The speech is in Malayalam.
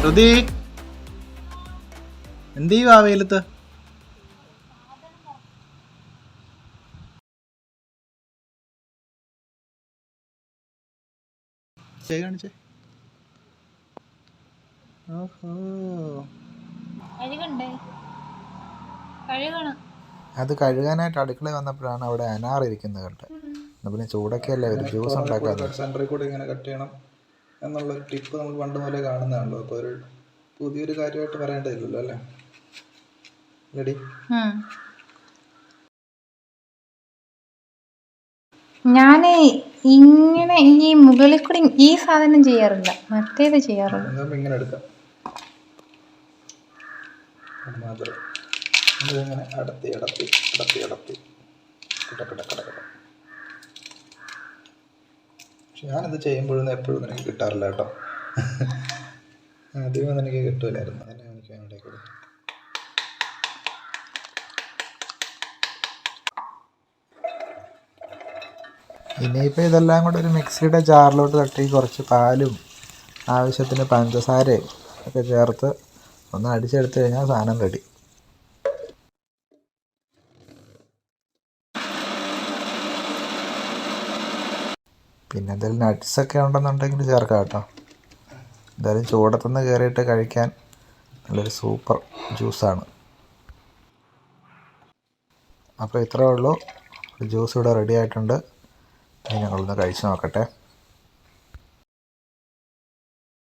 ശ്രുതി എന്ത് ചെയ്യുവാ വെയിലത്ത്? കാണിച്ചേ. ഓഹോ, അത് കഴുകാനായിട്ട് അടുക്കളയിൽ വന്നപ്പോഴാണ് അവിടെ അനാർ ഇരിക്കുന്നത് കണ്ടത്. എന്നാൽ പിന്നെ ചൂടൊക്കെ അല്ലേ, ഒരു ജ്യൂസ് ഉണ്ടാക്കാൻ. സെൻറ്ററിൽ കൂടെ ഇങ്ങനെ കട്ട് ചെയ്യണം എന്നുള്ളൊരു ടിപ്പ് നമ്മൾ പണ്ട് മുതലേ കാണുന്നതാണല്ലോ. അപ്പോൾ ഒരു പുതിയൊരു കാര്യമായിട്ട് പറയേണ്ടതില്ലല്ലോ അല്ലേ? റെഡി? ഞാൻ ഇങ്ങനെ ഈ മുകളിൽ കൂടി ഈ സാധനം ചെയ്യാറില്ല, മറ്റേത് ചെയ്യാറുള്ളൂ. ഇങ്ങനെ എടുക്കാം മാത്രം. ഇതിങ്ങനെ അടത്തി അടത്തി അടത്തി അടത്തി കടക്കട. പക്ഷെ ഞാനിത് ചെയ്യുമ്പോഴൊന്നും എപ്പോഴും എനിക്ക് കിട്ടാറില്ല കേട്ടോ. ആദ്യമൊന്നും എനിക്ക് കിട്ടൂലായിരുന്നു. അതിനെ എനിക്ക് വേണ്ടേക്കൂടെ. ഇനിയിപ്പോൾ ഇതെല്ലാം കൂടെ ഒരു മിക്സിയുടെ ജാറിലോട്ട് തട്ടി കുറച്ച് പാലും ആവശ്യത്തിന് പഞ്ചസാരയും ഒക്കെ ചേർത്ത് ഒന്ന് അടിച്ചെടുത്ത് കഴിഞ്ഞാൽ സാധനം റെഡി. പിന്നെ എന്തെങ്കിലും നട്ട്സൊക്കെ ഉണ്ടെന്നുണ്ടെങ്കിൽ ചേർക്കാം കേട്ടോ. എന്തായാലും ചൂടത്തുനിന്ന് കയറിയിട്ട് കഴിക്കാൻ നല്ലൊരു സൂപ്പർ ജ്യൂസാണ്. അപ്പോൾ ഇത്രയേ ഉള്ളൂ. ജ്യൂസ് ഇവിടെ റെഡി ആയിട്ടുണ്ട്. അത് ഞങ്ങളൊന്ന് കഴിച്ച് നോക്കട്ടെ.